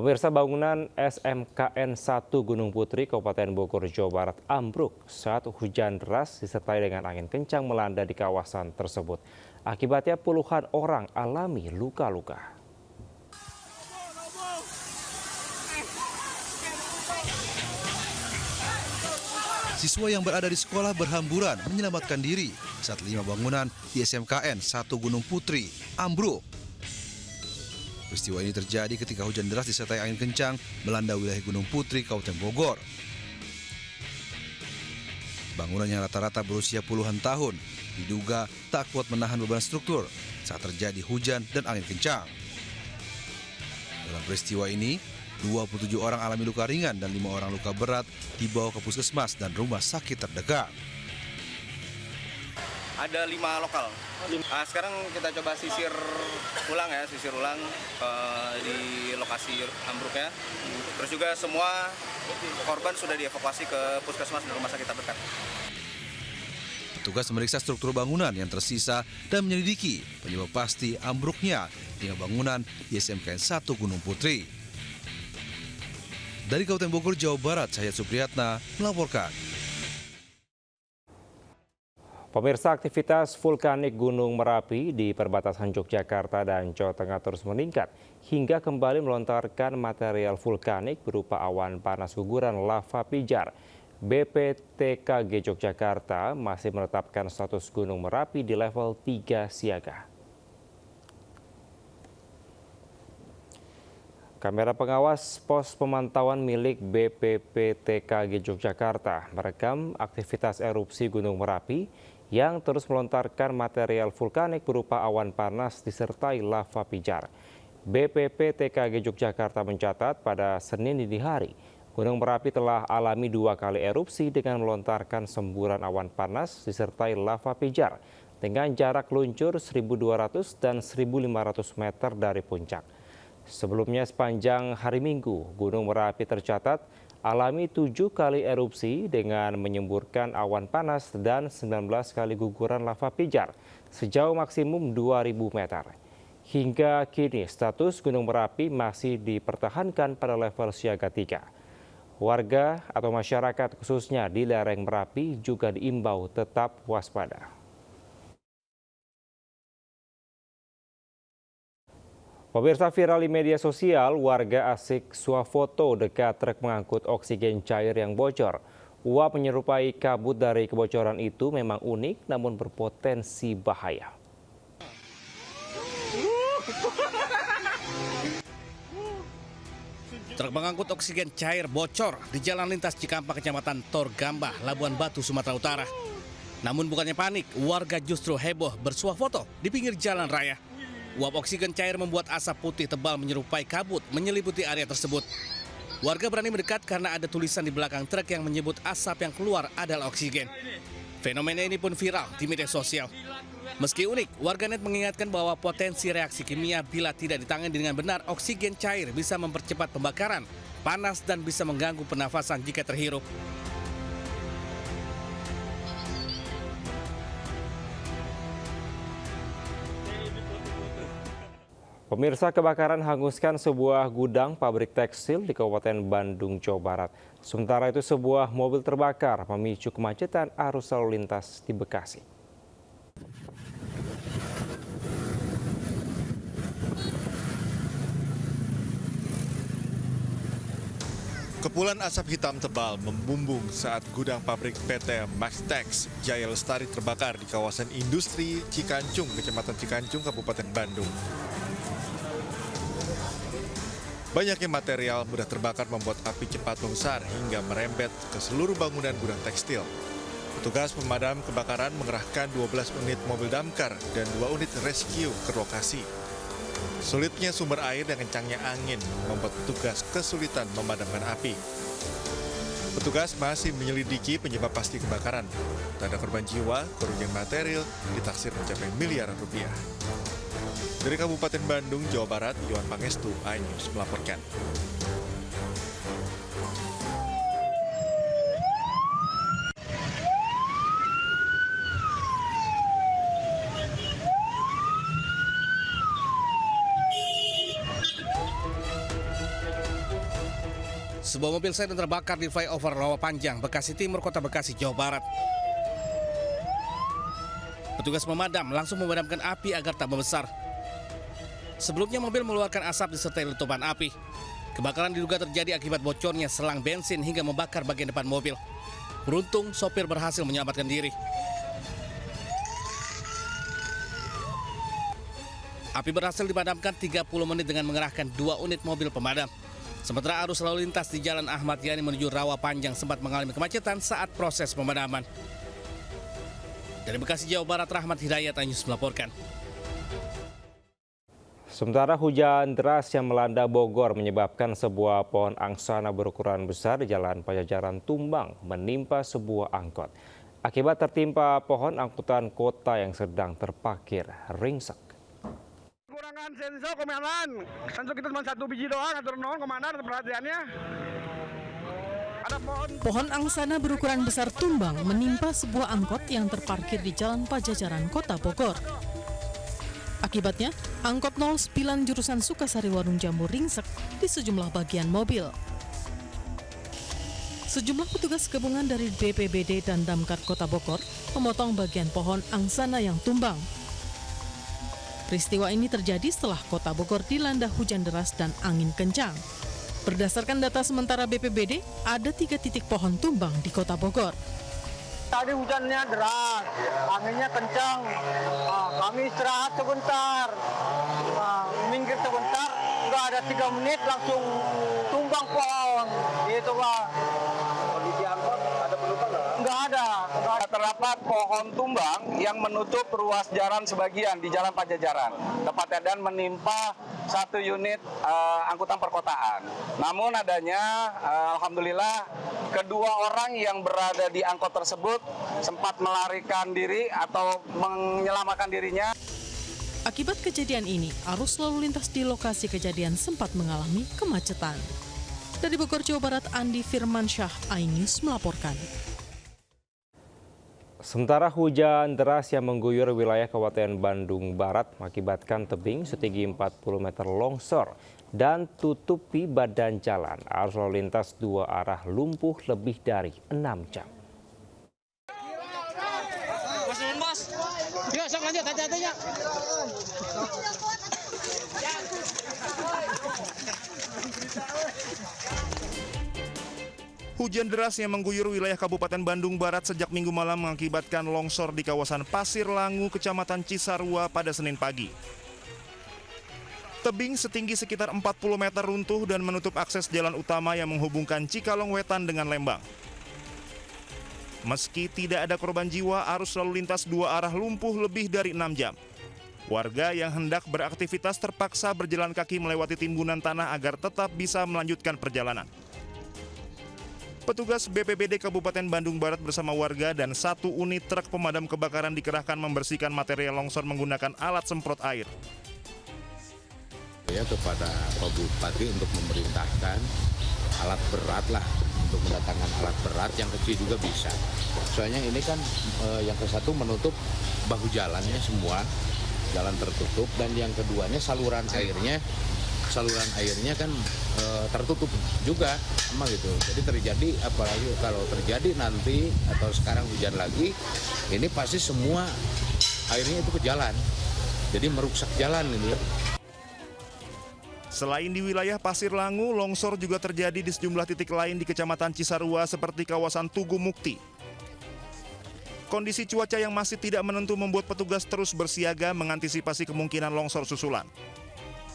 Pemirsa, bangunan SMKN 1 Gunung Putri, Kabupaten Bogor, Jawa Barat ambruk saat hujan deras disertai dengan angin kencang melanda di kawasan tersebut. Akibatnya puluhan orang alami luka-luka. Siswa yang berada di sekolah berhamburan menyelamatkan diri saat 5 bangunan di SMKN 1 Gunung Putri ambruk. Peristiwa ini terjadi ketika hujan deras disertai angin kencang melanda wilayah Gunung Putri, Kabupaten Bogor. Bangunan yang rata-rata berusia puluhan tahun diduga tak kuat menahan beban struktur saat terjadi hujan dan angin kencang. Dalam peristiwa ini, 27 orang alami luka ringan dan 5 orang luka berat dibawa ke puskesmas dan rumah sakit terdekat. Ada 5 lokal. Sekarang kita coba sisir ulang di lokasi ambruknya. Terus juga semua korban sudah dievakuasi ke puskesmas dan rumah sakit terdekat. Petugas memeriksa struktur bangunan yang tersisa dan menyelidiki penyebab pasti ambruknya 5 bangunan di SMKN 1 Gunung Putri. Dari Kabupaten Bogor, Jawa Barat, saya Supriyatna melaporkan. Pemirsa, aktivitas vulkanik Gunung Merapi di perbatasan Yogyakarta dan Jawa Tengah terus meningkat hingga kembali melontarkan material vulkanik berupa awan panas guguran lava pijar. BPTKG Yogyakarta masih menetapkan status Gunung Merapi di level 3 siaga. Kamera pengawas pos pemantauan milik BPPTKG Yogyakarta merekam aktivitas erupsi Gunung Merapi yang terus melontarkan material vulkanik berupa awan panas disertai lava pijar. BPPTKG Yogyakarta mencatat pada Senin dini hari, Gunung Merapi telah alami 2 kali erupsi dengan melontarkan semburan awan panas disertai lava pijar dengan jarak luncur 1.200 dan 1.500 meter dari puncak. Sebelumnya sepanjang hari Minggu, Gunung Merapi tercatat alami 7 kali erupsi dengan menyemburkan awan panas dan 19 kali guguran lava pijar sejauh maksimum 2.000 meter. Hingga kini status Gunung Merapi masih dipertahankan pada level siaga 3. Warga atau masyarakat khususnya di lereng Merapi juga diimbau tetap waspada. Pemirsa, viral di media sosial, warga asik swafoto dekat truk mengangkut oksigen cair yang bocor. Uap menyerupai kabut dari kebocoran itu memang unik namun berpotensi bahaya. Truk mengangkut oksigen cair bocor di Jalan Lintas Cikampek, Kecamatan Torgambah, Labuan Batu, Sumatera Utara. Namun bukannya panik, warga justru heboh bersuah foto di pinggir jalan raya. Uap oksigen cair membuat asap putih tebal menyerupai kabut menyelimuti area tersebut. Warga berani mendekat karena ada tulisan di belakang truk yang menyebut asap yang keluar adalah oksigen. Fenomena ini pun viral di media sosial. Meski unik, warganet mengingatkan bahwa potensi reaksi kimia bila tidak ditangani dengan benar, oksigen cair bisa mempercepat pembakaran, panas dan bisa mengganggu pernafasan jika terhirup. Pemirsa, kebakaran hanguskan sebuah gudang pabrik tekstil di Kabupaten Bandung, Jawa Barat. Sementara itu sebuah mobil terbakar memicu kemacetan arus lalu lintas di Bekasi. Kepulan asap hitam tebal membumbung saat gudang pabrik PT Maxtex Jaya Lestari terbakar di kawasan industri Cikancung, Kecamatan Cikancung, Kabupaten Bandung. Banyaknya material mudah terbakar membuat api cepat membesar hingga merembet ke seluruh bangunan gudang tekstil. Petugas pemadam kebakaran mengerahkan 12 unit mobil damkar dan 2 unit rescue ke lokasi. Sulitnya sumber air dan kencangnya angin membuat petugas kesulitan memadamkan api. Petugas masih menyelidiki penyebab pasti kebakaran. Tak ada korban jiwa, kerugian material ditaksir mencapai miliaran rupiah. Dari Kabupaten Bandung, Jawa Barat, Yohan Pangestu, iNews melaporkan. Sebuah mobil sedan terbakar di flyover Rawa Panjang, Bekasi Timur, Kota Bekasi, Jawa Barat. Petugas pemadam langsung memadamkan api agar tak membesar. Sebelumnya mobil mengeluarkan asap disertai letupan api. Kebakaran diduga terjadi akibat bocornya selang bensin hingga membakar bagian depan mobil. Beruntung sopir berhasil menyelamatkan diri. Api berhasil dipadamkan 30 menit dengan mengerahkan 2 unit mobil pemadam. Sementara arus lalu lintas di Jalan Ahmad Yani menuju Rawa Panjang sempat mengalami kemacetan saat proses pemadaman. Dari Bekasi, Jawa Barat, Rahmat Hidayat, iNews melaporkan. Sementara hujan deras yang melanda Bogor menyebabkan sebuah pohon angsana berukuran besar di Jalan Pajajaran tumbang menimpa sebuah angkot. Akibat tertimpa pohon, angkutan kota yang sedang terparkir ringsek. Kurangan sensor komandan, sensor kita cuma 1 biji doang, atur non komandan perhatiannya. Ada Pohon angsana berukuran besar tumbang menimpa sebuah angkot yang terparkir di Jalan Pajajaran, Kota Bogor. Akibatnya, angkot 09 jurusan Sukasari Warung Jambu ringsek di sejumlah bagian mobil. Sejumlah petugas gabungan dari BPBD dan Damkar Kota Bogor memotong bagian pohon angsana yang tumbang. Peristiwa ini terjadi setelah Kota Bogor dilanda hujan deras dan angin kencang. Berdasarkan data sementara BPBD, ada 3 titik pohon tumbang di Kota Bogor. tadi hujannya deras, anginnya kencang. Kami istirahat sebentar, minggir sebentar, nggak ada 3 menit langsung tumbang pohon. Gitu Pak. Kondisi angkot ada penumpang nggak ada. Terdapat pohon tumbang yang menutup ruas jalan sebagian di Jalan Pajajaran, tepatnya dan menimpa 1 unit angkutan perkotaan. Namun adanya, alhamdulillah, kedua orang yang berada di angkot tersebut sempat melarikan diri atau menyelamatkan dirinya. Akibat kejadian ini, arus lalu lintas di lokasi kejadian sempat mengalami kemacetan. Dari Bogor, Jawa Barat, Andi Firmansyah, iNews melaporkan. Sementara hujan deras yang mengguyur wilayah Kabupaten Bandung Barat mengakibatkan tebing setinggi 40 meter longsor dan tutupi badan jalan. Arus lalu lintas 2 arah lumpuh lebih dari 6 jam. Yuk, sok lanjut, hati-hatinya. Hujan deras yang mengguyur wilayah Kabupaten Bandung Barat sejak Minggu malam mengakibatkan longsor di kawasan Pasir Langu, Kecamatan Cisarua pada Senin pagi. Tebing setinggi sekitar 40 meter runtuh dan menutup akses jalan utama yang menghubungkan Cikalong Wetan dengan Lembang. Meski tidak ada korban jiwa, arus lalu lintas 2 arah lumpuh lebih dari 6 jam. Warga yang hendak beraktivitas terpaksa berjalan kaki melewati timbunan tanah agar tetap bisa melanjutkan perjalanan. Petugas BPBD Kabupaten Bandung Barat bersama warga dan 1 unit truk pemadam kebakaran dikerahkan membersihkan material longsor menggunakan alat semprot air. Ya, kepada Pak Bupati untuk memerintahkan alat berat lah, untuk mendatangkan alat berat, yang kecil juga bisa. Soalnya ini kan yang ke-1 menutup bahu jalannya semua, jalan tertutup, dan yang keduanya saluran airnya kan tertutup juga sama gitu. Jadi terjadi, apalagi kalau terjadi nanti atau sekarang hujan lagi, ini pasti semua airnya itu ke jalan. Jadi merusak jalan ini. Selain di wilayah Pasir Langu, longsor juga terjadi di sejumlah titik lain di Kecamatan Cisarua seperti kawasan Tugu Mukti. Kondisi cuaca yang masih tidak menentu membuat petugas terus bersiaga mengantisipasi kemungkinan longsor susulan.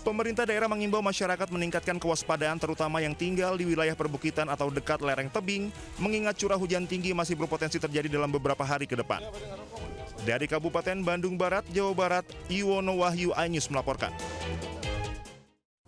Pemerintah daerah mengimbau masyarakat meningkatkan kewaspadaan terutama yang tinggal di wilayah perbukitan atau dekat lereng tebing, mengingat curah hujan tinggi masih berpotensi terjadi dalam beberapa hari ke depan. Dari Kabupaten Bandung Barat, Jawa Barat, Iwono Wahyu, iNews melaporkan.